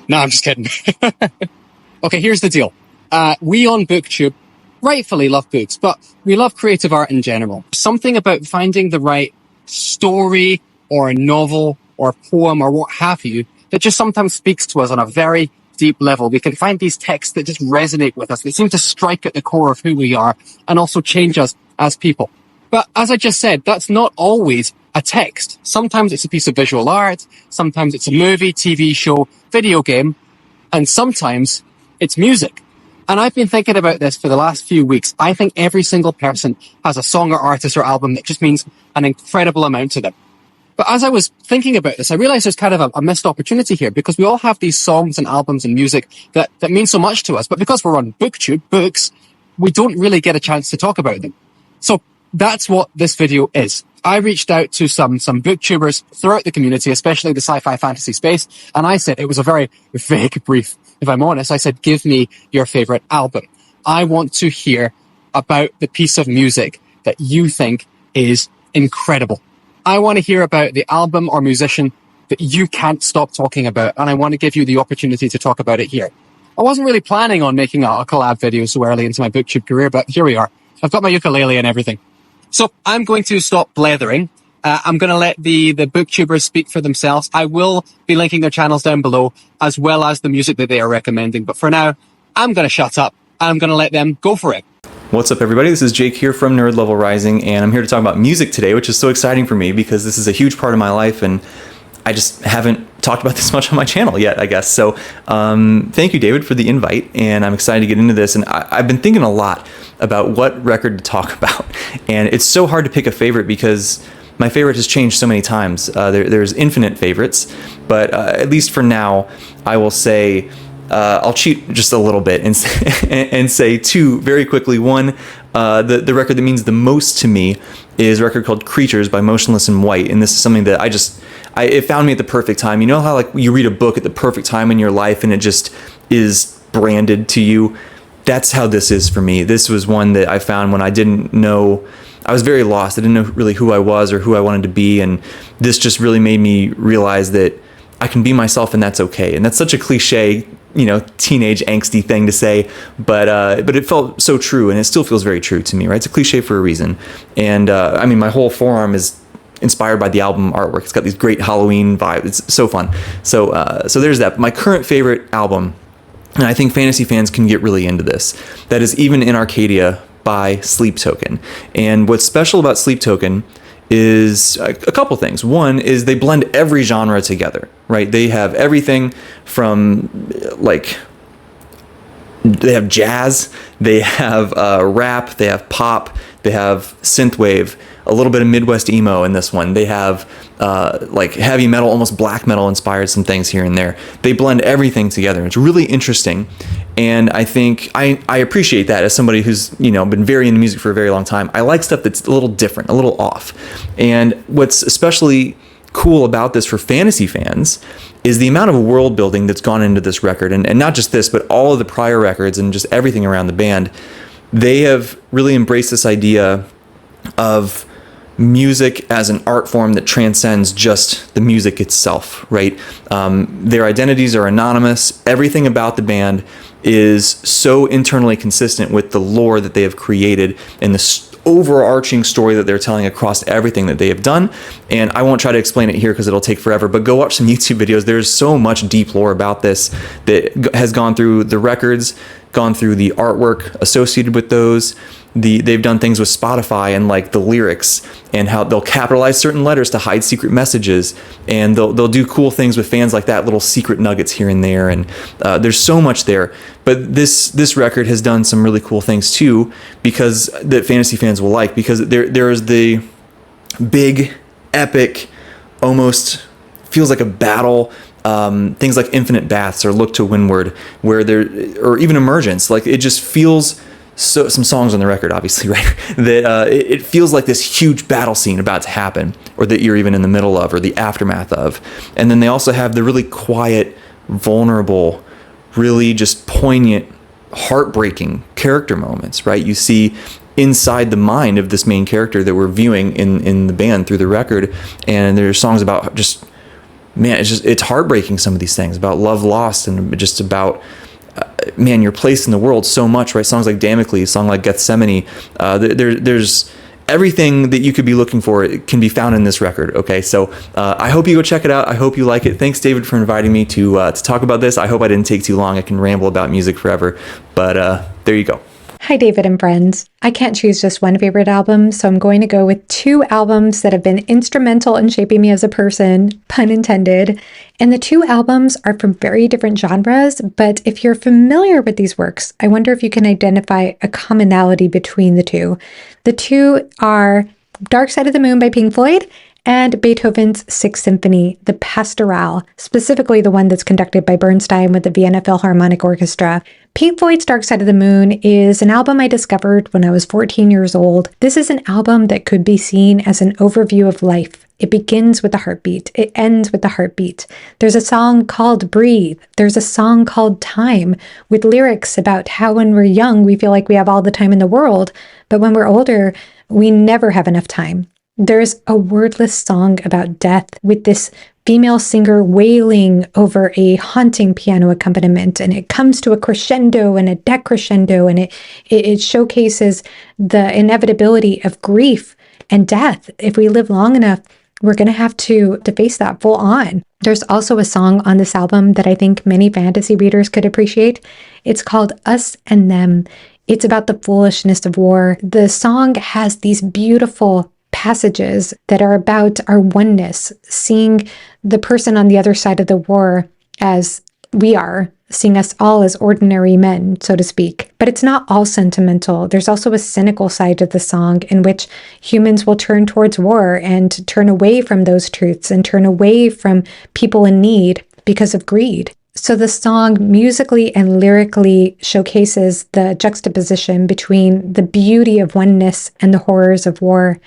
No, I'm just kidding. Okay, here's the deal. We on BookTube rightfully love books, but we love creative art in general. Something about finding the right story or a novel or a poem or what have you that just sometimes speaks to us on a very deep level. We can find these texts that just resonate with us. They seem to strike at the core of who we are and also change us as people. But as I just said, that's not always a text. Sometimes it's a piece of visual art, sometimes it's a movie, TV show, video game, and sometimes it's music. And I've been thinking about this for the last few weeks. I think every single person has a song or artist or album that just means an incredible amount to them. But as I was thinking about this, I realized there's kind of a missed opportunity here because we all have these songs and albums and music that mean so much to us. But because we're on BookTube, books, we don't really get a chance to talk about them. So that's what this video is. I reached out to some booktubers throughout the community, especially the sci-fi fantasy space, and I said, it was a very vague brief, if I'm honest. I said, give me your favorite album. I want to hear about the piece of music that you think is incredible. I want to hear about the album or musician that you can't stop talking about, and I want to give you the opportunity to talk about it here. I wasn't really planning on making a collab video so early into my BookTube career, but here we are. I've got my ukulele and everything. So I'm going to stop blethering. I'm going to let the booktubers speak for themselves. I will be linking their channels down below, as well as the music that they are recommending. But for now, I'm going to shut up. I'm going to let them go for it. What's up, everybody? This is Jake here from Nerd Level Rising, and I'm here to talk about music today, which is so exciting for me because this is a huge part of my life, and I just haven't talked about this much on my channel yet, I guess. So thank you, David, for the invite, and I'm excited to get into this. And I've been thinking a lot about what record to talk about, and it's so hard to pick a favorite because my favorite has changed so many times. There's infinite favorites, but at least for now, I will say I'll cheat just a little bit and say two very quickly. One, the record that means the most to me is a record called Creatures by Motionless in White, and this is something that it found me at the perfect time. You know how like you read a book at the perfect time in your life and it just is branded to you? That's how this is for me. This was one that I found when I didn't know, I was very lost. I didn't know really who I was or who I wanted to be, and this just really made me realize that I can be myself and that's okay. And that's such a cliche, teenage angsty thing to say, but it felt so true, and it still feels very true to me, right? It's a cliche for a reason. And I mean, my whole forearm is inspired by the album artwork. It's got these great Halloween vibes. It's so fun. So there's that. My current favorite album, and I think fantasy fans can get really into this, that is Even in Arcadia by Sleep Token. And what's special about Sleep Token is a couple things. One is they blend every genre together, right? They have everything from they have jazz, they have rap, they have pop, they have synthwave, a little bit of Midwest emo in this one. They have heavy metal, almost black metal inspired some things here and there. They blend everything together. It's really interesting. And I think I appreciate that as somebody who's, been very into music for a very long time. I like stuff that's a little different, a little off. And what's especially cool about this for fantasy fans is the amount of world building that's gone into this record. And not just this, but all of the prior records and just everything around the band. They have really embraced this idea of music as an art form that transcends just the music itself, right? Their identities are anonymous. Everything about the band is so internally consistent with the lore that they have created and the overarching story that they're telling across everything that they have done. And I won't try to explain it here because it'll take forever, but go watch some YouTube videos. There's so much deep lore about this that has gone through the records, gone through the artwork associated with those. They've done things with Spotify and like the lyrics and how they'll capitalize certain letters to hide secret messages, and they'll do cool things with fans like that, little secret nuggets here and there, and there's so much there. But this record has done some really cool things too, because that fantasy fans will like, because there is the big epic, almost feels like a battle. Things like Infinite Baths or Look to Windward, or even Emergence, like it just feels. So some songs on the record, obviously, right? That it feels like this huge battle scene about to happen, or that you're even in the middle of, or the aftermath of. And then they also have the really quiet, vulnerable, really just poignant, heartbreaking character moments, right? You see inside the mind of this main character that we're viewing in the band through the record, and there's songs about just man, it's heartbreaking, some of these things about love lost and just about, man, your place in the world so much, right? Songs like Damocles, song like Gethsemane, there's everything that you could be looking for can be found in this record. Okay, so I hope you go check it out. I hope you like it. Thanks, David, for inviting me to talk about this. I hope I didn't take too long. I can ramble about music forever, but there you go. Hi, David and friends. I can't choose just one favorite album, so I'm going to go with two albums that have been instrumental in shaping me as a person, pun intended. And the two albums are from very different genres, but if you're familiar with these works, I wonder if you can identify a commonality between the two. The two are Dark Side of the Moon by Pink Floyd and Beethoven's Sixth Symphony, the Pastorale, specifically the one that's conducted by Bernstein with the Vienna Philharmonic Orchestra. Pink Floyd's Dark Side of the Moon is an album I discovered when I was 14 years old. This is an album that could be seen as an overview of life. It begins with the heartbeat. It ends with the heartbeat. There's a song called Breathe. There's a song called Time, with lyrics about how when we're young, we feel like we have all the time in the world, but when we're older, we never have enough time. There's a wordless song about death with this female singer wailing over a haunting piano accompaniment, and it comes to a crescendo and a decrescendo, and it showcases the inevitability of grief and death. If we live long enough, we're going to have to face that full on. There's also a song on this album that I think many fantasy readers could appreciate. It's called Us and Them. It's about the foolishness of war. The song has these beautiful passages that are about our oneness, seeing the person on the other side of the war as we are, seeing us all as ordinary men, so to speak. But it's not all sentimental. There's also a cynical side to the song in which humans will turn towards war and turn away from those truths and turn away from people in need because of greed. So the song musically and lyrically showcases the juxtaposition between the beauty of oneness and the horrors of war.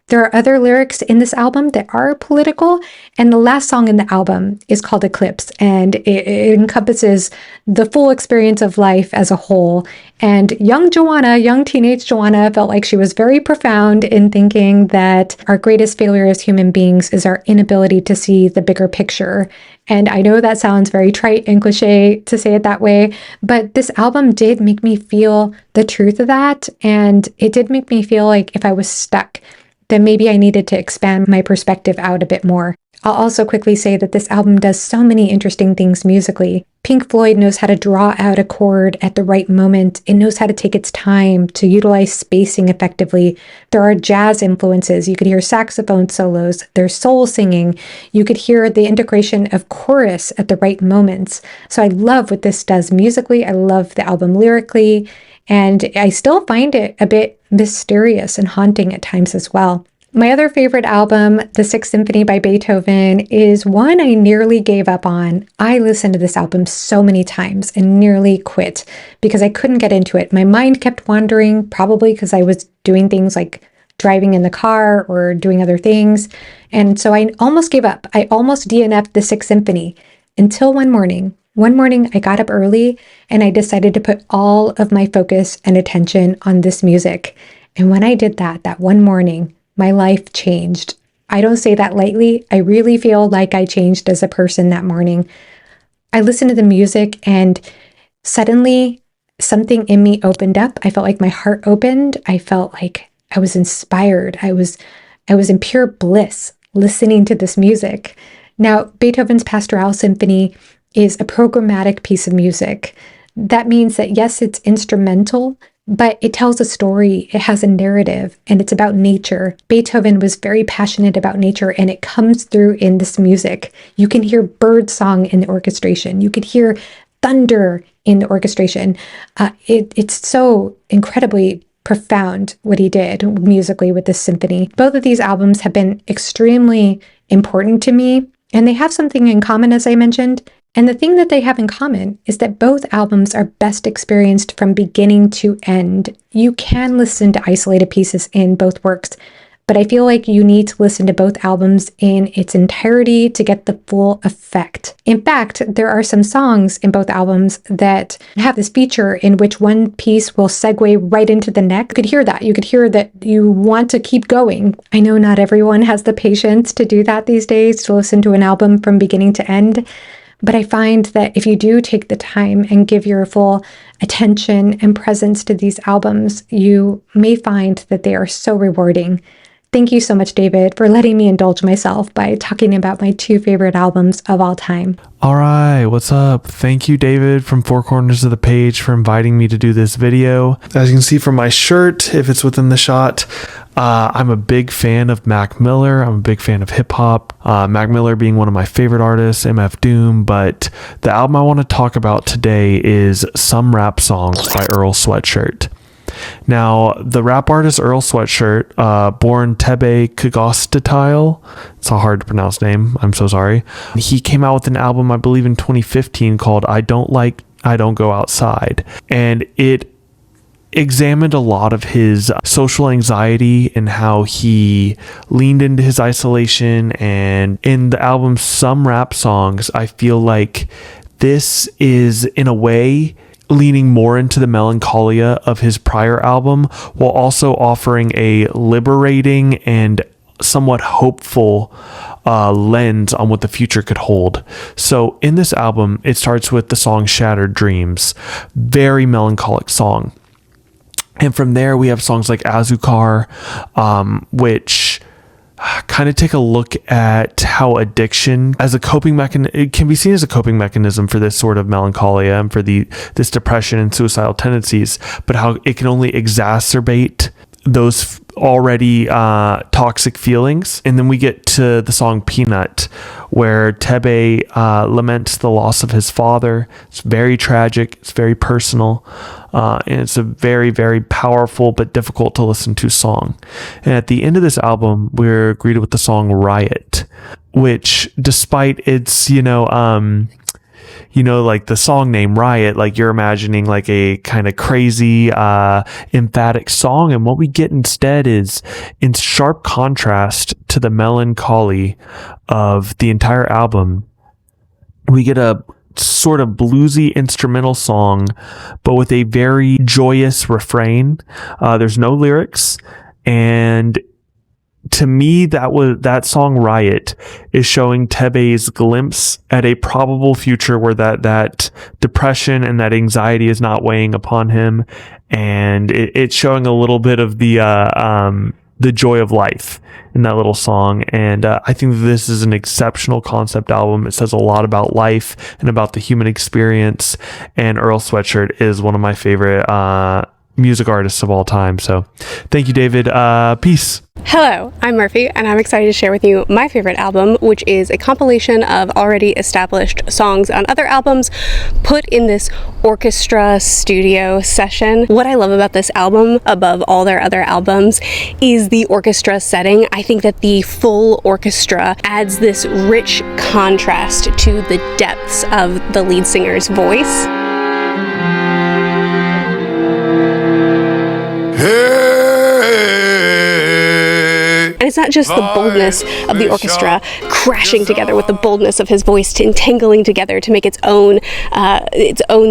There are other lyrics in this album that are political, and the last song in the album is called Eclipse, and it encompasses the full experience of life as a whole. And young teenage Johanna, felt like she was very profound in thinking that our greatest failure as human beings is our inability to see the bigger picture. And I know that sounds very trite and cliche to say it that way, but this album did make me feel the truth of that, and it did make me feel like if I was stuck, then maybe I needed to expand my perspective out a bit more. I'll also quickly say that this album does so many interesting things musically. Pink Floyd knows how to draw out a chord at the right moment. It knows how to take its time to utilize spacing effectively. There are jazz influences. You could hear saxophone solos. There's soul singing. You could hear the integration of chorus at the right moments. So I love what this does musically. I love the album lyrically. And I still find it a bit mysterious and haunting at times as well. My other favorite album, The Sixth Symphony by Beethoven, is one I nearly gave up on. I listened to this album so many times and nearly quit because I couldn't get into it. My mind kept wandering, probably because I was doing things like driving in the car or doing other things. And so I almost gave up. I almost DNF'd The Sixth Symphony until one morning. One morning, I got up early and I decided to put all of my focus and attention on this music. And when I did that one morning, my life changed. I don't say that lightly. I really feel like I changed as a person that morning. I listened to the music and suddenly something in me opened up. I felt like my heart opened. I felt like I was inspired. I was in pure bliss listening to this music. Now, Beethoven's Pastoral Symphony is a programmatic piece of music. That means that yes, it's instrumental, but it tells a story, it has a narrative, and it's about nature. Beethoven was very passionate about nature, and it comes through in this music. You can hear bird song in the orchestration. You could hear thunder in the orchestration. It's so incredibly profound what he did musically with this symphony. Both of these albums have been extremely important to me, and they have something in common, as I mentioned. And the thing that they have in common is that both albums are best experienced from beginning to end. You can listen to isolated pieces in both works, but I feel like you need to listen to both albums in its entirety to get the full effect. In fact, there are some songs in both albums that have this feature in which one piece will segue right into the next. You could hear that. You could hear that you want to keep going. I know not everyone has the patience to do that these days, to listen to an album from beginning to end. But I find that if you do take the time and give your full attention and presence to these albums, you may find that they are so rewarding. Thank you so much, David, for letting me indulge myself by talking about my two favorite albums of all time. All right, what's up? Thank you, David, from Four Corners of the Page, for inviting me to do this video. As you can see from my shirt, if it's within the shot, I'm a big fan of Mac Miller. I'm a big fan of hip hop. Mac Miller being one of my favorite artists, MF Doom. But the album I want to talk about today is Some Rap Songs by Earl Sweatshirt. Now, the rap artist Earl Sweatshirt, born Tebe Kagostitile, it's a hard to pronounce name, I'm so sorry. He came out with an album, I believe in 2015, called I Don't Go Outside. And it examined a lot of his social anxiety and how he leaned into his isolation. And in the album Some Rap Songs, I feel like this is, in a way, leaning more into the melancholia of his prior album, while also offering a liberating and somewhat hopeful lens on what the future could hold. So in this album, it starts with the song Shattered Dreams, very melancholic song. And from there, we have songs like Azukar, which kind of take a look at how addiction as a coping mechanism, it can be seen as a coping mechanism for this sort of melancholia and for this depression and suicidal tendencies, but how it can only exacerbate those already toxic feelings. And then we get to the song Peanut, where Tebe laments the loss of his father. It's very tragic, it's very personal, and it's a very, very powerful but difficult to listen to song. And at the end of this album, we're greeted with the song Riot, which, despite its, like the song name Riot, like you're imagining like a kind of crazy, emphatic song. And what we get instead is, in sharp contrast to the melancholy of the entire album, we get a sort of bluesy instrumental song, but with a very joyous refrain. There's no lyrics. And to me, that song Riot is showing Tebe's glimpse at a probable future where that depression and that anxiety is not weighing upon him, and it's showing a little bit of the joy of life in that little song. And I think this is an exceptional concept album. It says a lot about life and about the human experience, and Earl Sweatshirt is one of my favorite music artists of all time. So thank you, David. Peace. Hello, I'm Merphy, and I'm excited to share with you my favorite album, which is a compilation of already established songs on other albums put in this orchestra studio session. What I love about this album, above all their other albums, is the orchestra setting. I think that the full orchestra adds this rich contrast to the depths of the lead singer's voice. And it's not just the boldness of the orchestra crashing together with the boldness of his voice, entangling together to make its own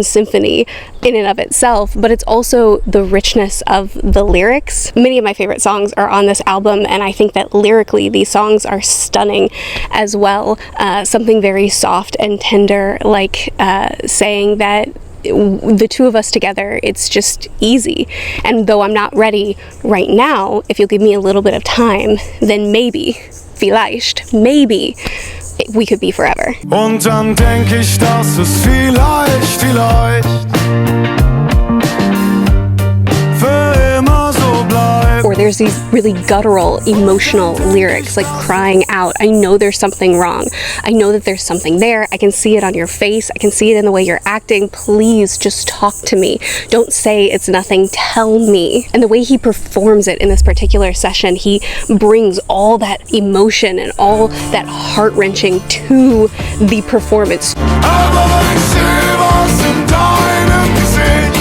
symphony in and of itself, but it's also the richness of the lyrics. Many of my favorite songs are on this album, and I think that lyrically these songs are stunning as well. Something very soft and tender, like saying that the two of us together, it's just easy. And though I'm not ready right now, if you'll give me a little bit of time, then maybe, vielleicht, maybe, we could be forever. Und dann denk ich, dass es vielleicht für immer so bleibt. Or there's these really guttural, emotional lyrics, like crying out, I know there's something wrong. I know that there's something there. I can see it on your face. I can see it in the way you're acting. Please just talk to me. Don't say it's nothing. Tell me. And the way he performs it in this particular session, he brings all that emotion and all that heart-wrenching to the performance. Aber ich seh was in deinem Gesicht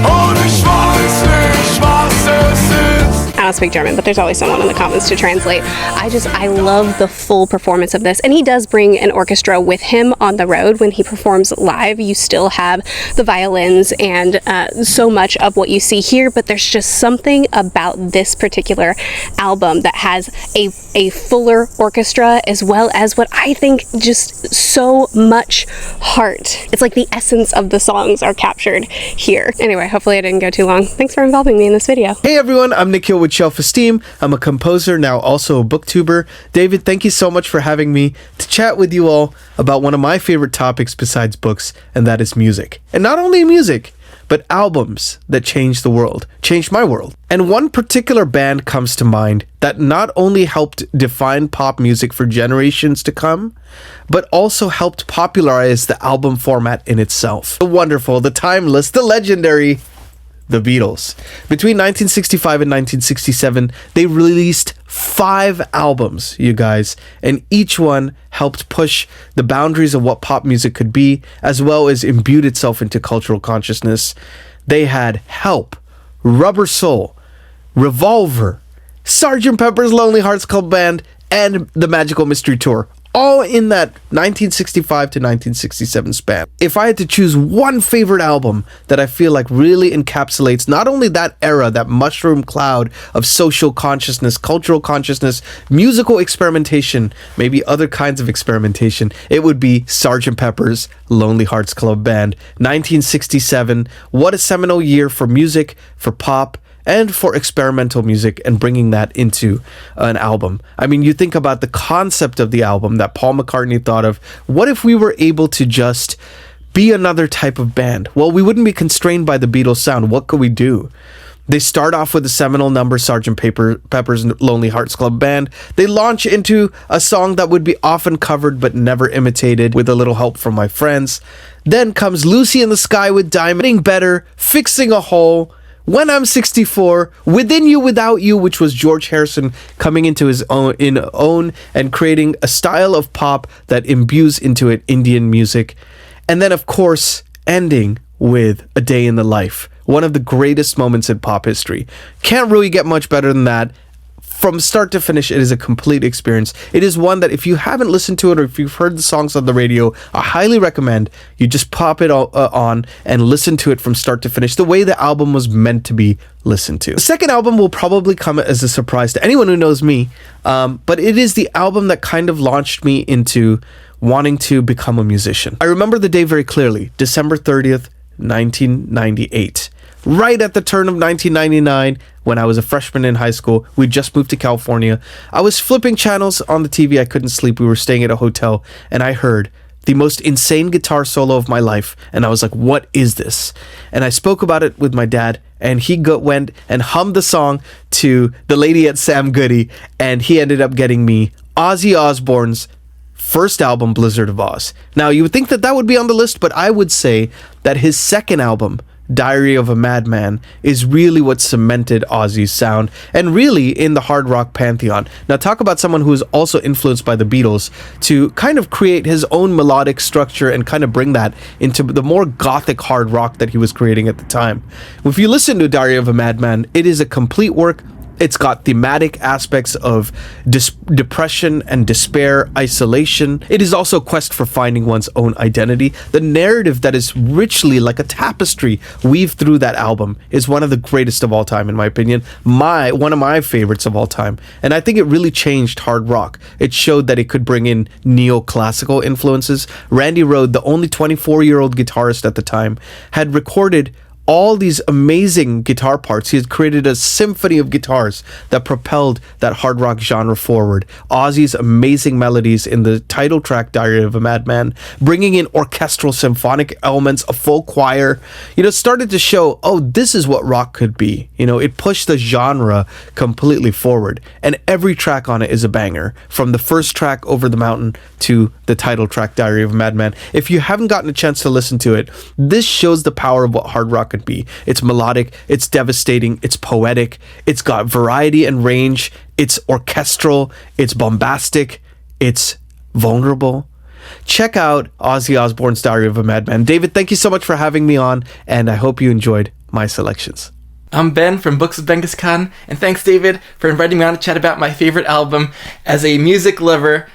und ich weiß nicht, was es ist. I not speak German, but there's always someone in the comments to translate. I love the full performance of this. And he does bring an orchestra with him on the road. When he performs live, you still have the violins and so much of what you see here, but there's just something about this particular album that has a fuller orchestra, as well as what I think just so much heart. It's like the essence of the songs are captured here. Anyway, hopefully I didn't go too long. Thanks for involving me in this video. Hey everyone, I'm Nikhil with Shelf-Esteem. I'm a composer, now also a booktuber. David, thank you so much for having me to chat with you all about one of my favorite topics besides books, and that is music. And not only music, but albums that changed the world, changed my world. And one particular band comes to mind that not only helped define pop music for generations to come, but also helped popularize the album format in itself. The wonderful, the timeless, the legendary, the Beatles. Between 1965 and 1967, they released 5 albums, you guys, and each one helped push the boundaries of what pop music could be, as well as imbued itself into cultural consciousness. They had Help, Rubber Soul, Revolver, Sgt. Pepper's Lonely Hearts Club Band, and the Magical Mystery Tour, all in that 1965 to 1967 span. If I had to choose one favorite album that I feel like really encapsulates not only that era, that mushroom cloud of social consciousness, cultural consciousness, musical experimentation, maybe other kinds of experimentation, it would be Sgt. Pepper's Lonely Hearts Club Band. 1967, what a seminal year for music, for pop, and for experimental music, and bringing that into an album. I mean, you think about the concept of the album that Paul McCartney thought of. What if we were able to just be another type of band? Well, we wouldn't be constrained by the Beatles sound. What could we do? They start off with the seminal number, Sgt. Pepper's Lonely Hearts Club Band. They launch into a song that would be often covered but never imitated, With a Little Help from My Friends. Then comes Lucy in the Sky with Diamond, Getting Better, Fixing a Hole, When I'm 64, Within You Without You, which was George Harrison coming into his own and creating a style of pop that imbues into it Indian music. And then, of course, ending with A Day in the Life, one of the greatest moments in pop history. Can't really get much better than that. From start to finish, it is a complete experience. It is one that if you haven't listened to it, or if you've heard the songs on the radio, I highly recommend you just pop it on and listen to it from start to finish, the way the album was meant to be listened to. The second album will probably come as a surprise to anyone who knows me, but it is the album that kind of launched me into wanting to become a musician. I remember the day very clearly, December 30th, 1998. Right at the turn of 1999, when I was a freshman in high school. We just moved to California. I was flipping channels on the TV. I couldn't sleep. We were staying at a hotel, and I heard the most insane guitar solo of my life, and I was like, what is this? And I spoke about it with my dad, and he went and hummed the song to The Lady at Sam Goody, and he ended up getting me Ozzy Osbourne's first album, Blizzard of Oz. Now, you would think that that would be on the list, but I would say that his second album, Diary of a Madman, is really what cemented Ozzy's sound, and really in the hard rock pantheon. Now, talk about someone who is also influenced by the Beatles to kind of create his own melodic structure and kind of bring that into the more gothic hard rock that he was creating at the time. If you listen to Diary of a Madman, it is a complete work. It's got thematic aspects of depression and despair, isolation. It is also a quest for finding one's own identity. The narrative that is richly like a tapestry weaved through that album is one of the greatest of all time, in my opinion. One of my favorites of all time. And I think it really changed hard rock. It showed that it could bring in neoclassical influences. Randy Rhoads, the only 24-year-old guitarist at the time, had recorded all these amazing guitar parts. He had created a symphony of guitars that propelled that hard rock genre forward. Ozzy's amazing melodies in the title track, Diary of a Madman, bringing in orchestral symphonic elements, a full choir, started to show, oh, this is what rock could be. It pushed the genre completely forward. And every track on it is a banger, from the first track, Over the Mountain, to the title track, Diary of a Madman. If you haven't gotten a chance to listen to it, this shows the power of what hard rock could be. It's melodic, it's devastating, it's poetic, it's got variety and range, it's orchestral, it's bombastic, it's vulnerable. Check out Ozzy Osbourne's Diary of a Madman. David, thank you so much for having me on, and I hope you enjoyed my selections. I'm Ben from Books with Benghis Kahn, and thanks, David, for inviting me on to chat about my favorite album. As a music lover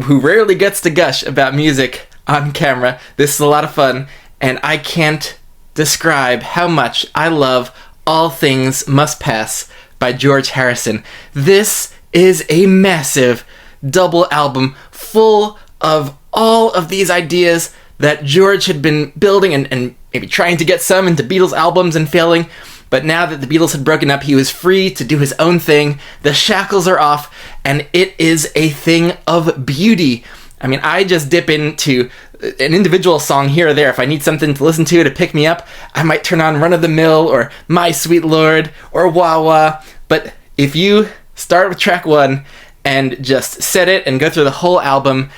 who rarely gets to gush about music on camera, this is a lot of fun, and I can't describe how much I love All Things Must Pass by George Harrison. This is a massive double album full of all of these ideas that George had been building and maybe trying to get some into Beatles albums and failing. But now that the Beatles had broken up, he was free to do his own thing. The shackles are off, and it is a thing of beauty. I mean, I just dip into an individual song here or there. If I need something to listen to pick me up, I might turn on Run of the Mill or My Sweet Lord or Wah Wah. But if you start with track 1 and just set it and go through the whole album,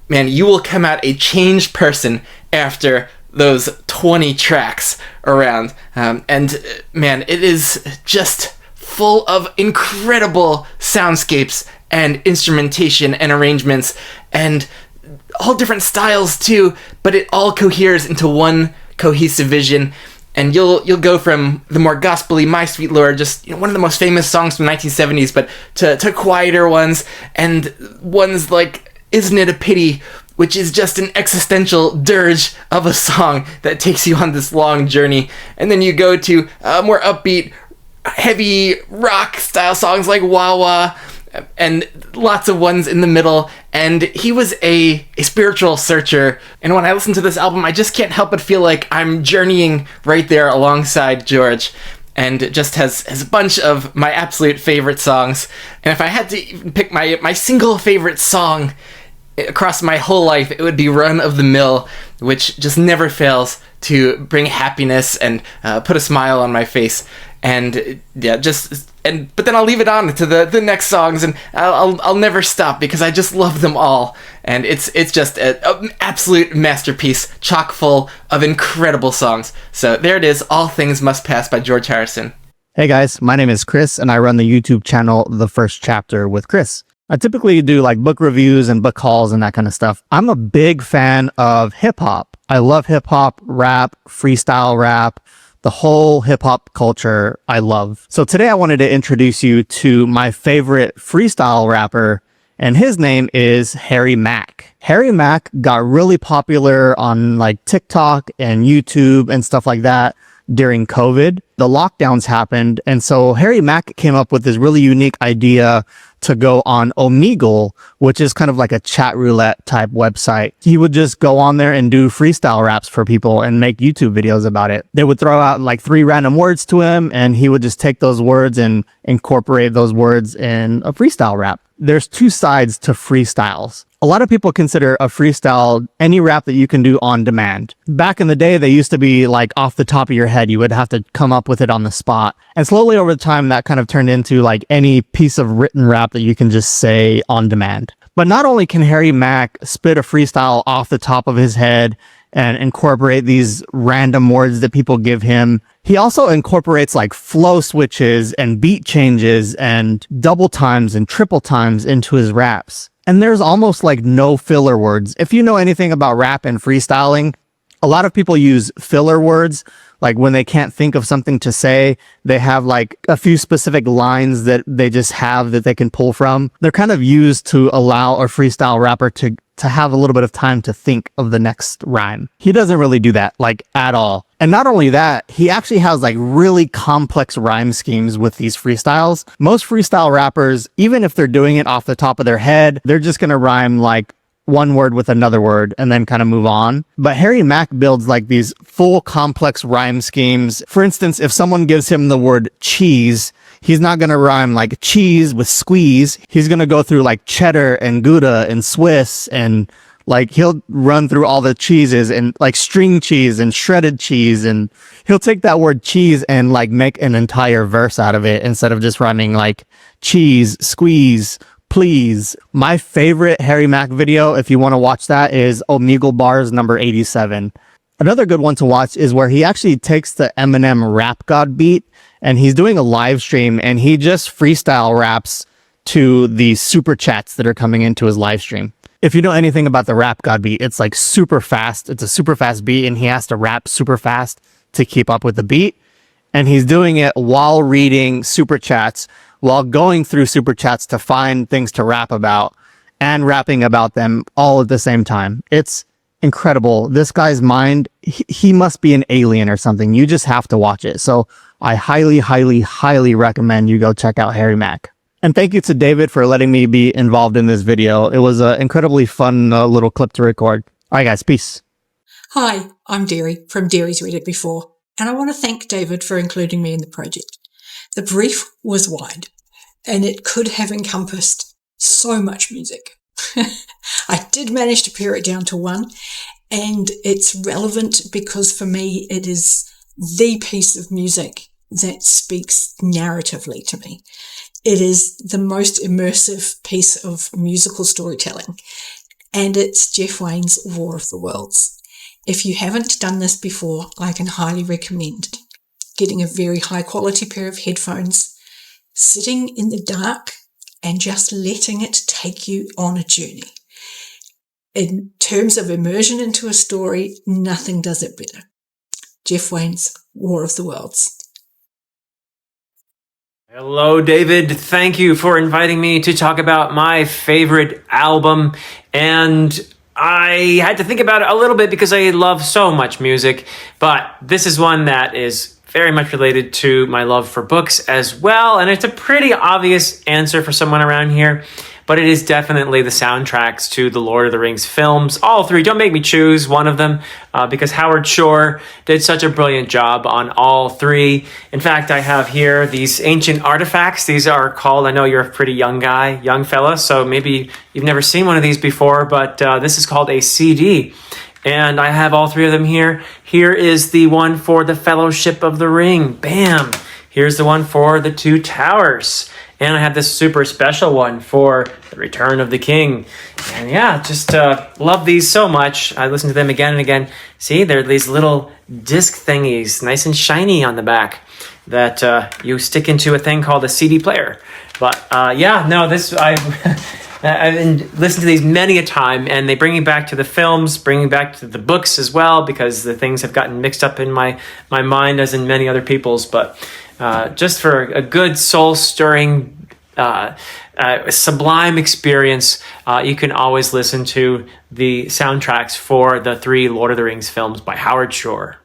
man, you will come out a changed person after those 20 tracks around. And man, it is just full of incredible soundscapes and instrumentation and arrangements and all different styles too, but it all coheres into one cohesive vision. And you'll go from the more gospel-y My Sweet Lord, just one of the most famous songs from the 1970s, but to quieter ones, and ones like Isn't It a Pity, which is just an existential dirge of a song that takes you on this long journey. And then you go to more upbeat, heavy rock style songs like Wah Wah, and lots of ones in the middle. And he was a spiritual searcher. And when I listen to this album, I just can't help but feel like I'm journeying right there alongside George. And it just has a bunch of my absolute favorite songs. And if I had to even pick my single favorite song across my whole life, it would be Run of the Mill, which just never fails to bring happiness and put a smile on my face. And yeah, but then I'll leave it on to the next songs, and I'll never stop because I just love them all. And it's just an absolute masterpiece, chock full of incredible songs. So there it is, All Things Must Pass by George Harrison. Hey guys, my name is Chris, and I run the YouTube channel The First Chapter with Chris. I typically do like book reviews and book hauls and that kind of stuff. I'm a big fan of hip hop. I love hip hop, rap, freestyle rap, the whole hip hop culture I love. So today I wanted to introduce you to my favorite freestyle rapper, and his name is Harry Mack. Harry Mack got really popular on like TikTok and YouTube and stuff like that during COVID. The lockdowns happened, and so Harry Mack came up with this really unique idea to go on Omegle, which is kind of like a chat roulette type website. He would just go on there and do freestyle raps for people and make YouTube videos about it. They would throw out like 3 random words to him, and he would just take those words and incorporate those words in a freestyle rap. There's 2 sides to freestyles. A lot of people consider a freestyle any rap that you can do on demand. Back in the day, they used to be like off the top of your head. You would have to come up with it on the spot. And slowly over time, that kind of turned into like any piece of written rap that you can just say on demand. But not only can Harry Mack spit a freestyle off the top of his head and incorporate these random words that people give him, he also incorporates like flow switches and beat changes and double times and triple times into his raps. And there's almost like no filler words. If you know anything about rap and freestyling, a lot of people use filler words. Like when they can't think of something to say, they have like a few specific lines that they just have that they can pull from. They're kind of used to allow a freestyle rapper to have a little bit of time to think of the next rhyme. He doesn't really do that, like at all. And not only that, he actually has like really complex rhyme schemes with these freestyles. Most freestyle rappers, even if they're doing it off the top of their head, they're just going to rhyme like one word with another word and then kind of move on. But Harry Mack builds like these full complex rhyme schemes. For instance, if someone gives him the word cheese, he's not going to rhyme like cheese with squeeze. He's going to go through like cheddar and Gouda and Swiss, and like he'll run through all the cheeses and like string cheese and shredded cheese, and he'll take that word cheese and like make an entire verse out of it instead of just rhyming like cheese, squeeze, please. My favorite Harry Mack video, if you want to watch that, is Omegle Bars number 87. Another good one to watch is where he actually takes the Eminem Rap God beat and he's doing a live stream and he just freestyle raps to the super chats that are coming into his live stream. If you know anything about the Rap God beat, it's like super fast. It's a super fast beat and he has to rap super fast to keep up with the beat. And he's doing it while reading super chats, while going through super chats to find things to rap about and rapping about them all at the same time. It's incredible. This guy's mind, he must be an alien or something. You just have to watch it. So I highly, highly, highly recommend you go check out Harry Mack. And thank you to David for letting me be involved in this video. It was an incredibly fun little clip to record. All right, guys, peace. Hi, I'm Derri from Derri's Read It Before, and I want to thank David for including me in the project. The brief was wide, and it could have encompassed so much music. I did manage to pare it down to one, and it's relevant because for me it is the piece of music that speaks narratively to me. It is the most immersive piece of musical storytelling, and it's Jeff Wayne's War of the Worlds. If you haven't done this before, I can highly recommend getting a very high quality pair of headphones, sitting in the dark and just letting it take you on a journey. In terms of immersion into a story, nothing does it better. Jeff Wayne's War of the Worlds. Hello, David. Thank you for inviting me to talk about my favorite album. And I had to think about it a little bit because I love so much music, but this is one that is very much related to my love for books as well. And it's a pretty obvious answer for someone around here, but it is definitely the soundtracks to the Lord of the Rings films. All three. Don't make me choose one of them because Howard Shore did such a brilliant job on all three. In fact, I have here these ancient artifacts. These are called, I know you're a pretty young guy, young fella, so maybe you've never seen one of these before, but this is called a CD. And I have all three of them here. Here is the one for the Fellowship of the Ring. Bam! Here's the one for the Two Towers. And I have this super special one for The Return of the King. And yeah, just love these so much. I listen to them again and again. See, they're these little disc thingies, nice and shiny on the back, that you stick into a thing called a CD player. But yeah, no, this I've listened to these many a time, and they bring me back to the films, bring me back to the books as well, because the things have gotten mixed up in my mind as in many other people's. But just for a good soul-stirring, sublime experience, you can always listen to the soundtracks for the three Lord of the Rings films by Howard Shore.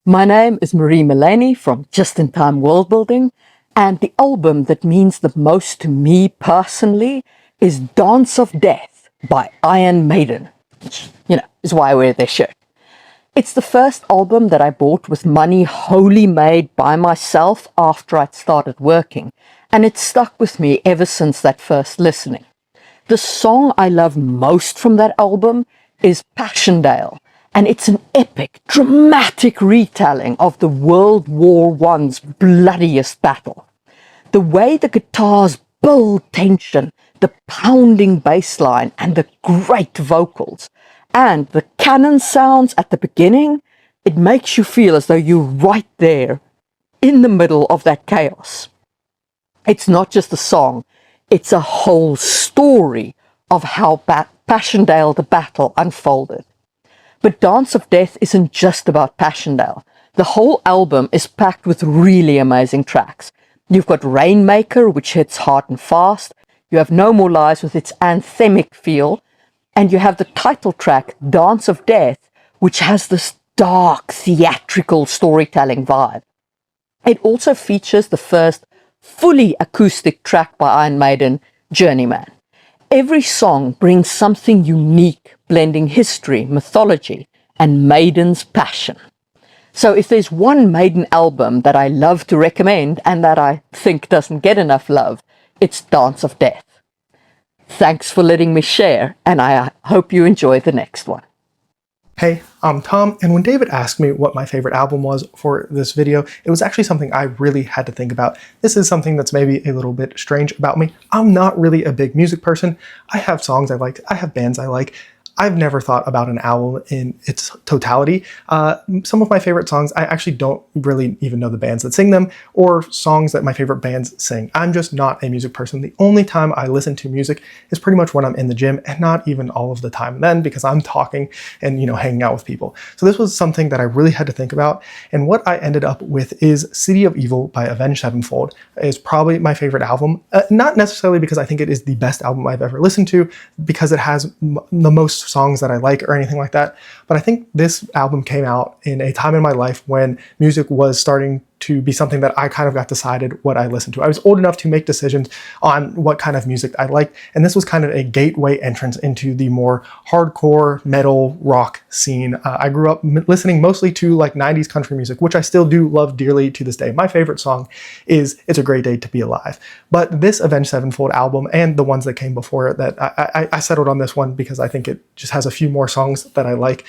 My name is Marie Mullaney from Just in Time Worldbuilding, and the album that means the most to me personally is Dance of Death by Iron Maiden, which, is why I wear their shirt. It's the first album that I bought with money wholly made by myself after I'd started working, and it's stuck with me ever since that first listening. The song I love most from that album is Passchendaele, and it's an epic, dramatic retelling of the World War I's bloodiest battle. The way the guitars build tension, the pounding bass line, and the great vocals, and the cannon sounds at the beginning, it makes you feel as though you're right there in the middle of that chaos. It's not just a song, it's a whole story of how Passchendaele, the battle, unfolded. But Dance of Death isn't just about Passchendaele. The whole album is packed with really amazing tracks. You've got Rainmaker, which hits hard and fast. You have No More Lies with its anthemic feel. And you have the title track, Dance of Death, which has this dark, theatrical storytelling vibe. It also features the first fully acoustic track by Iron Maiden, Journeyman. Every song brings something unique, blending history, mythology, and Maiden's passion. So if there's one Maiden album that I love to recommend and that I think doesn't get enough love, it's Dance of Death. Thanks for letting me share, and I hope you enjoy the next one. Hey, I'm Tom, and when David asked me what my favorite album was for this video, it was actually something I really had to think about. This is something that's maybe a little bit strange about me. I'm not really a big music person. I have songs I like, I have bands I like. I've never thought about an album in its totality. Some of my favorite songs, I actually don't really even know the bands that sing them or songs that my favorite bands sing. I'm just not a music person. The only time I listen to music is pretty much when I'm in the gym, and not even all of the time then, because I'm talking and, hanging out with people. So this was something that I really had to think about. And what I ended up with is City of Evil by Avenged Sevenfold. Is probably my favorite album. Not necessarily because I think it is the best album I've ever listened to, because it has the most songs that I like or anything like that. But I think this album came out in a time in my life when music was starting to be something that I kind of got decided what I listened to. I was old enough to make decisions on what kind of music I liked, and this was kind of a gateway entrance into the more hardcore metal rock scene. I grew up listening mostly to like 90s country music, which I still do love dearly to this day. My favorite song is It's a Great Day to Be Alive. But this Avenged Sevenfold album and the ones that came before it, that I settled on this one because I think it just has a few more songs that I like,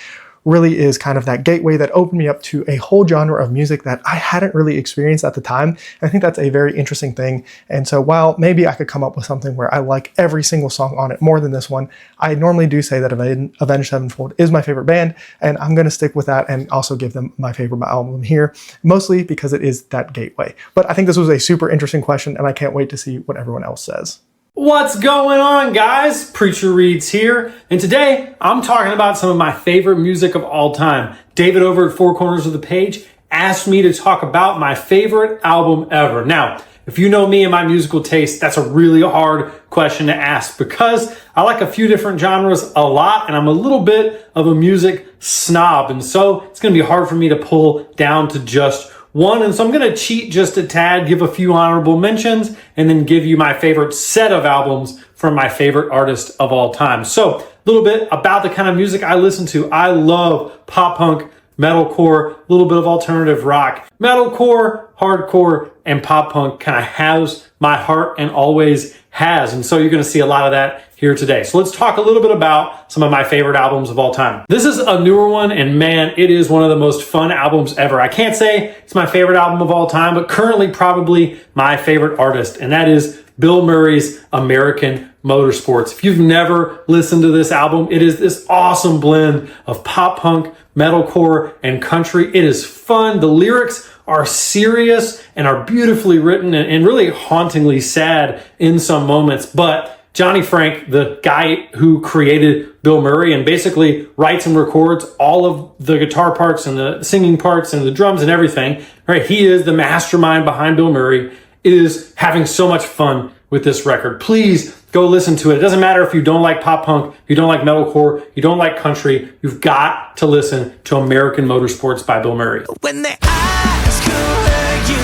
really is kind of that gateway that opened me up to a whole genre of music that I hadn't really experienced at the time. And I think that's a very interesting thing. And so while maybe I could come up with something where I like every single song on it more than this one, I normally do say that Avenged Sevenfold is my favorite band, and I'm going to stick with that and also give them my favorite album here, mostly because it is that gateway. But I think this was a super interesting question, and I can't wait to see what everyone else says. What's going on, guys? Preacher Reads here, and today I'm talking about some of my favorite music of all time. David over at Four Corners of the Page asked me to talk about my favorite album ever. Now, if you know me and my musical taste, that's a really hard question to ask because I like a few different genres a lot, and I'm a little bit of a music snob, and so it's going to be hard for me to pull down to just one. And so I'm going to cheat just a tad, give a few honorable mentions, and then give you my favorite set of albums from my favorite artist of all time. So a little bit about the kind of music I listen to. I love pop punk, metalcore, a little bit of alternative rock. Metalcore, hardcore, and pop punk kind of has my heart and always has. And so you're going to see a lot of that here today. So let's talk a little bit about some of my favorite albums of all time. This is a newer one, and man, it is one of the most fun albums ever. I can't say it's my favorite album of all time, but currently probably my favorite artist, and that is Bill Murray's American Motorsports. If you've never listened to this album, it is this awesome blend of pop punk, metalcore, and country. It is fun. The lyrics are serious and are beautifully written and really hauntingly sad in some moments. But Johnny Frank, the guy who created Bill Murray and basically writes and records all of the guitar parts and the singing parts and the drums and everything, right? He is the mastermind behind Bill Murray, is having so much fun with this record. Please go listen to it. It doesn't matter if you don't like pop punk, you don't like metalcore, you don't like country, you've got to listen to American Motorsports by Bill Murray. When they ask who hurt you,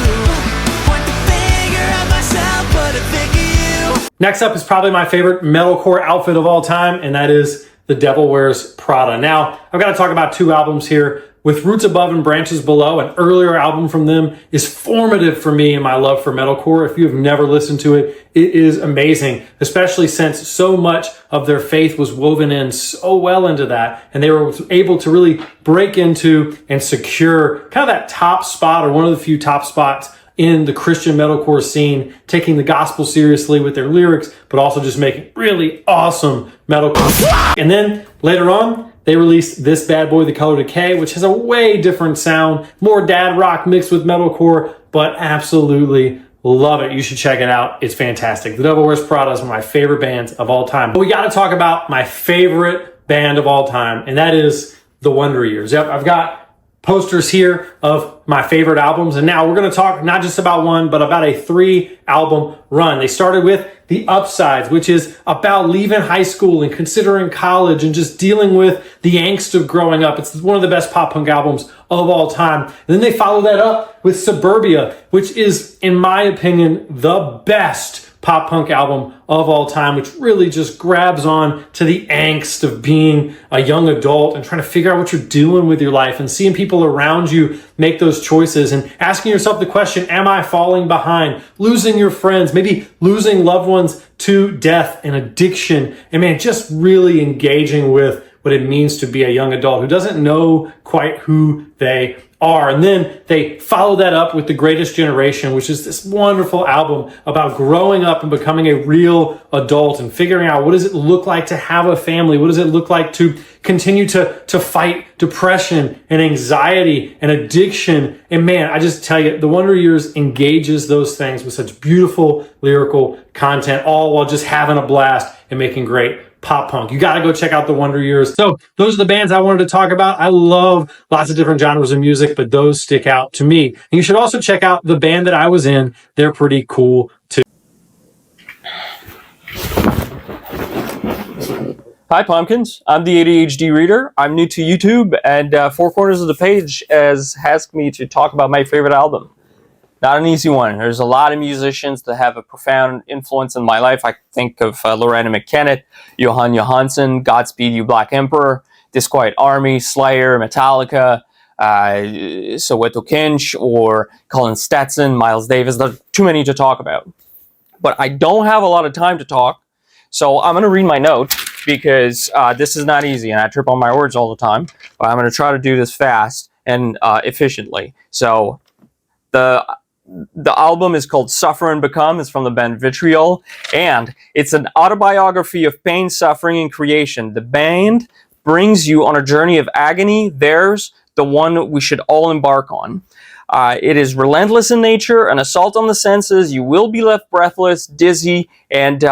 point the finger at myself, but I think of you. Next up is probably my favorite metalcore outfit of all time, and that is The Devil Wears Prada. Now, I've got to talk about two albums here. With Roots Above and Branches Below, an earlier album from them, is formative for me in my love for metalcore. If you have never listened to it, it is amazing, especially since so much of their faith was woven in so well into that, and they were able to really break into and secure kind of that top spot, or one of the few top spots in the Christian metalcore scene, taking the gospel seriously with their lyrics, but also just making really awesome metalcore. And then later on, they released this bad boy, The Color Decay, which has a way different sound, more dad rock mixed with metalcore, but absolutely love it. You should check it out. It's fantastic. The Devil Wears Prada is one of my favorite bands of all time. But we got to talk about my favorite band of all time, and that is the Wonder Years. Yep, I've got posters here of my favorite albums, and now we're going to talk not just about one, but about a 3-album run. They started with The Upsides, which is about leaving high school and considering college and just dealing with the angst of growing up. It's one of the best pop punk albums of all time. And then they follow that up with Suburbia, which is, in my opinion, the best pop punk album of all time, which really just grabs on to the angst of being a young adult and trying to figure out what you're doing with your life and seeing people around you make those choices and asking yourself the question, am I falling behind? Losing your friends, maybe losing loved ones to death and addiction, and man, just really engaging with what it means to be a young adult who doesn't know quite who they are. And then they follow that up with The Greatest Generation, which is this wonderful album about growing up and becoming a real adult and figuring out what does it look like to have a family? What does it look like to continue to fight depression and anxiety and addiction? And man, I just tell you, The Wonder Years engages those things with such beautiful lyrical content, all while just having a blast and making great pop punk. You got to go check out The Wonder Years. So those are the bands I wanted to talk about. I love lots of different genres of music, but those stick out to me. And you should also check out the band that I was in. They're pretty cool too. Hi, Pumpkins. I'm the ADHD Reader. I'm new to YouTube, and Four Corners of the Page has asked me to talk about my favorite album. Not an easy one. There's a lot of musicians that have a profound influence in my life. I think of Lorena McKennitt, Johan Johansson, Godspeed You Black Emperor, Disquiet Army, Slayer, Metallica, Soweto Kinch, or Colin Stetson, Miles Davis. There's too many to talk about. But I don't have a lot of time to talk, so I'm going to read my notes because this is not easy, and I trip on my words all the time. But I'm going to try to do this fast and efficiently. So the album is called Suffer and Become. It's from the band Vitriol, and it's an autobiography of pain, suffering, and creation. The band brings you on a journey of agony. There's the one we should all embark on. It is relentless in nature, an assault on the senses. You will be left breathless, dizzy, and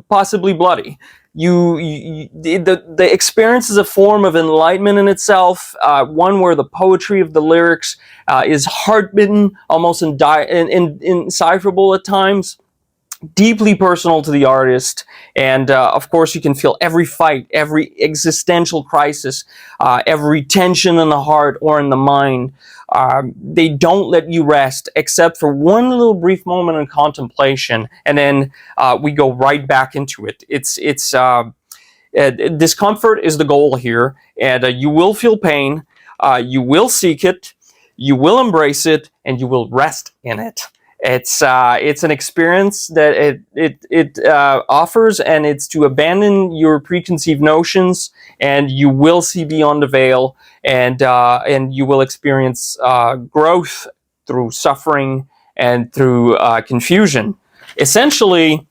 possibly bloody. The experience is a form of enlightenment in itself, one where the poetry of the lyrics is heart-bitten, almost indecipherable at times, deeply personal to the artist, and of course you can feel every fight, every existential crisis, every tension in the heart or in the mind. They don't let you rest except for one little brief moment of contemplation, and then we go right back into it. Discomfort is the goal here, and you will feel pain, you will seek it, you will embrace it, and you will rest in it. It's an experience that it offers, and it's to abandon your preconceived notions, and you will see beyond the veil, and you will experience growth through suffering and through confusion. Essentially,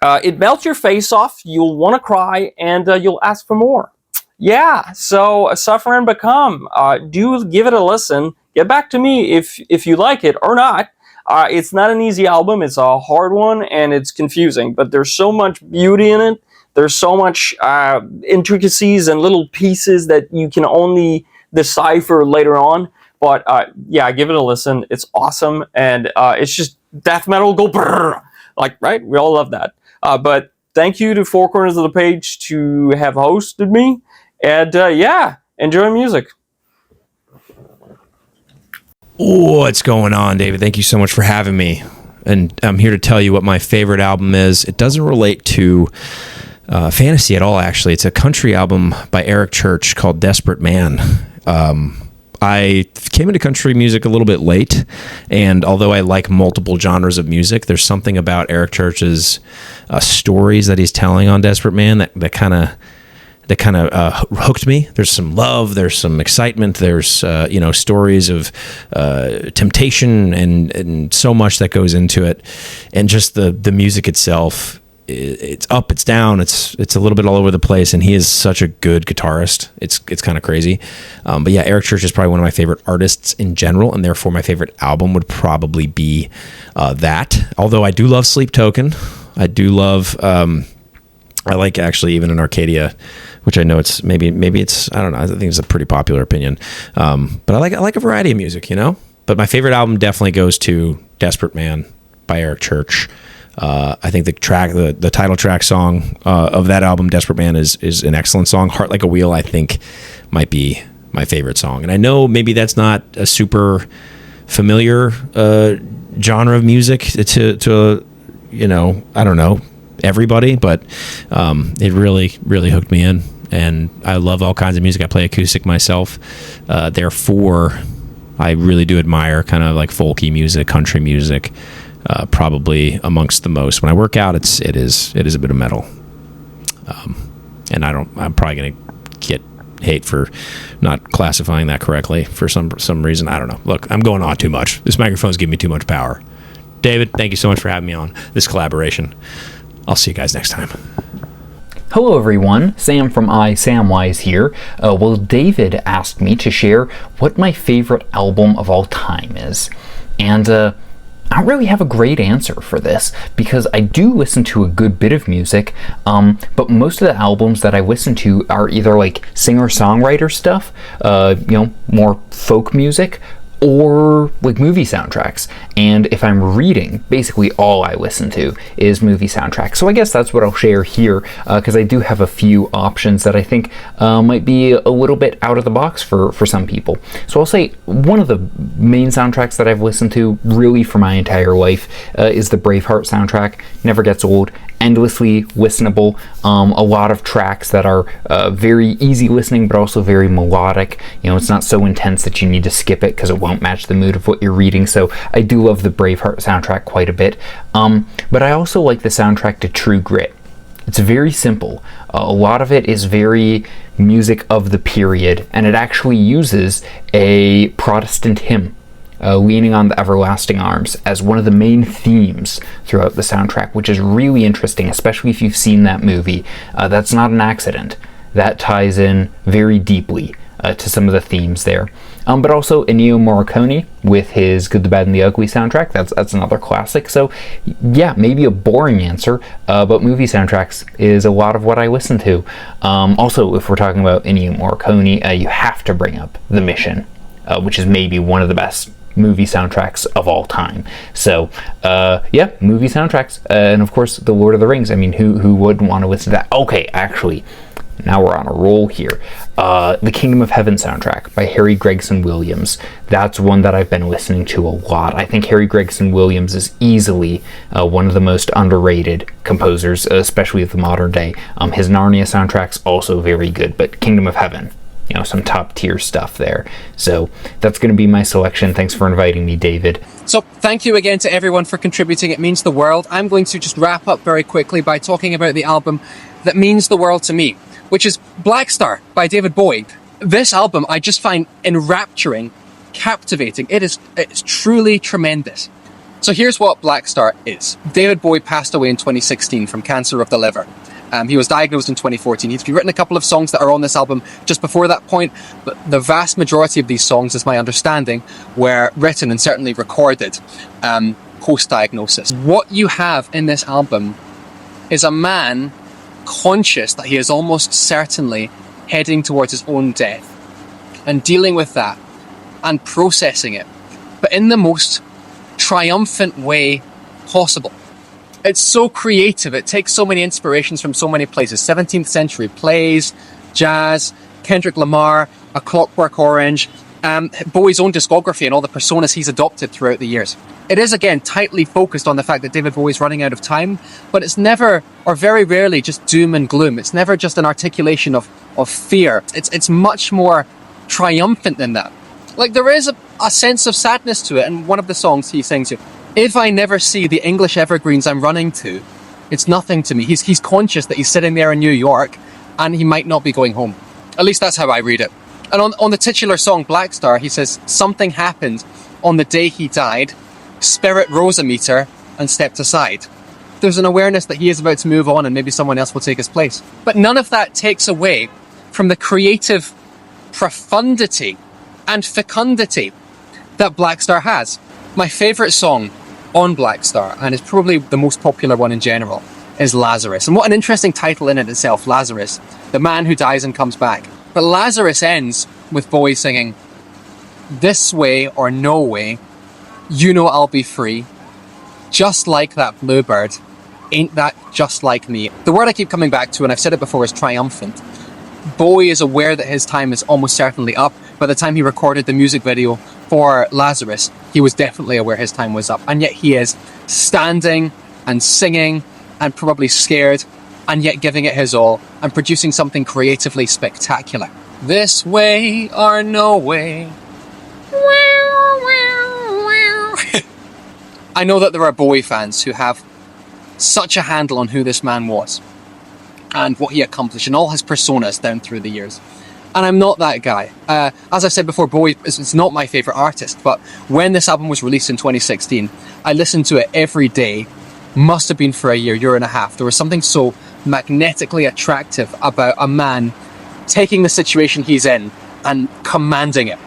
it melts your face off. You'll want to cry, and you'll ask for more. Yeah, so Suffer and Become. Do give it a listen. Get back to me if you like it or not. It's not an easy album. It's a hard one, and it's confusing. But there's so much beauty in it. There's so much intricacies and little pieces that you can only decipher later on. But yeah, give it a listen. It's awesome, and it's just death metal go brrr. Like, right? We all love that. But thank you to Four Corners of the Page to have hosted me. And yeah, enjoy music. What's going on, David? Thank you so much for having me. And I'm here to tell you what my favorite album is. It doesn't relate to fantasy at all, actually. It's a country album by Eric Church called Desperate Man. I came into country music a little bit late, and although I like multiple genres of music, there's something about Eric Church's stories that he's telling on Desperate Man that kind of hooked me. There's some love, there's some excitement, there's stories of temptation and so much that goes into it, and just the music itself. It's up, it's down, it's a little bit all over the place, and he is such a good guitarist. It's kind of crazy. But yeah, Eric Church is probably one of my favorite artists in general, and therefore my favorite album would probably be that. Although I do love Sleep Token. I do love I like actually even in Arcadia, which I know it's maybe it's, I don't know, I think it's a pretty popular opinion. But I like a variety of music, But my favorite album definitely goes to Desperate Man by Eric Church. I think the title track song of that album, Desperate Man, is an excellent song. Heart Like a Wheel, I think, might be my favorite song. And I know maybe that's not a super familiar genre of music to I don't know, everybody, but it really hooked me in. And I love all kinds of music. I play acoustic myself. Therefore, I really do admire kind of like folky music, country music. Probably amongst the most. When I work out, it is a bit of metal, and I'm probably gonna get hate for not classifying that correctly for some reason. I don't know. Look, I'm going on too much. This microphone's giving me too much power. David, thank you so much for having me on this collaboration. I'll see you guys next time. Hello everyone, Sam from iSamwise here. Well, David asked me to share what my favorite album of all time is. And I don't really have a great answer for this because I do listen to a good bit of music, but most of the albums that I listen to are either like singer-songwriter stuff, more folk music, or like movie soundtracks. And if I'm reading, basically all I listen to is movie soundtracks. So I guess that's what I'll share here, because I do have a few options that I think might be a little bit out of the box for some people. So I'll say one of the main soundtracks that I've listened to really for my entire life is the Braveheart soundtrack. Never gets old, endlessly listenable. A lot of tracks that are very easy listening, but also very melodic. It's not so intense that you need to skip it because it won't match the mood of what you're reading. So I do love the Braveheart soundtrack quite a bit. But I also like the soundtrack to True Grit. It's very simple. A lot of it is very music of the period, and it actually uses a Protestant hymn, Leaning on the Everlasting Arms, as one of the main themes throughout the soundtrack, which is really interesting, especially if you've seen that movie. That's not an accident. That ties in very deeply to some of the themes there. But also Ennio Morricone with his Good, the Bad, and the Ugly soundtrack. That's another classic. So yeah, maybe a boring answer, but movie soundtracks is a lot of what I listen to. Also, if we're talking about Ennio Morricone, you have to bring up The Mission, which is maybe one of the best movie soundtracks of all time. So yeah, movie soundtracks, and of course The Lord of the Rings. I mean, who wouldn't want to listen to that? Okay, actually, now we're on a roll here. The Kingdom of Heaven soundtrack by Harry Gregson Williams. That's one that I've been listening to a lot. I think Harry Gregson Williams is easily one of the most underrated composers, especially of the modern day. His Narnia soundtrack's also very good, but Kingdom of Heaven, some top tier stuff there. So that's going to be my selection. Thanks for inviting me, David. So thank you again to everyone for contributing. It means the world. I'm going to just wrap up very quickly by talking about the album that means the world to me, which is Black Star by David Bowie. This album I just find enrapturing, captivating. It's truly tremendous. So here's what Black Star is. David Bowie passed away in 2016 from cancer of the liver. He was diagnosed in 2014. He's written a couple of songs that are on this album just before that point, but the vast majority of these songs, is my understanding, were written and certainly recorded post-diagnosis. What you have in this album is a man conscious that he is almost certainly heading towards his own death and dealing with that and processing it, but in the most triumphant way possible. It's so creative. It takes so many inspirations from so many places. 17th century plays, jazz, Kendrick Lamar, A Clockwork Orange, Bowie's own discography and all the personas he's adopted throughout the years. It is, again, tightly focused on the fact that David Bowie's running out of time, but it's never, or very rarely, just doom and gloom. It's never just an articulation of fear. It's much more triumphant than that. Like, there is a sense of sadness to it, and one of the songs he sings, if I never see the English evergreens I'm running to, it's nothing to me. He's conscious that he's sitting there in New York, and he might not be going home. At least that's how I read it. And on the titular song, Black Star, he says, something happened on the day he died. Spirit rose a meter and stepped aside. There's an awareness that he is about to move on and maybe someone else will take his place. But none of that takes away from the creative profundity and fecundity that Black Star has. My favourite song on Black Star, and it's probably the most popular one in general, is Lazarus. And what an interesting title in it itself, Lazarus, the man who dies and comes back. But Lazarus ends with Bowie singing, this way or no way, you know I'll be free, just like that bluebird, ain't that just like me? The word I keep coming back to, and I've said it before, is triumphant. Bowie is aware that his time is almost certainly up. By the time he recorded the music video for Lazarus, he was definitely aware his time was up. And yet he is standing and singing and probably scared, and yet giving it his all and producing something creatively spectacular. This way or no way. I know that there are Bowie fans who have such a handle on who this man was and what he accomplished and all his personas down through the years. And I'm not that guy. As I said before, Bowie is not my favourite artist, but when this album was released in 2016, I listened to it every day. Must have been for a year and a half. There was something so magnetically attractive about a man taking the situation he's in and commanding it.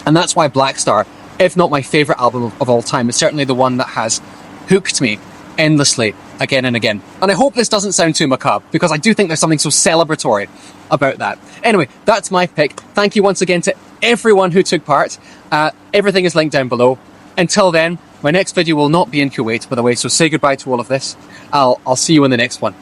And that's why Black Star, if not my favourite album of all time, is certainly the one that has hooked me endlessly again and again. And I hope this doesn't sound too macabre, because I do think there's something so celebratory about that. Anyway, that's my pick. Thank you once again to everyone who took part. Everything is linked down below. Until then, my next video will not be in Kuwait, by the way, so say goodbye to all of this. I'll see you in the next one.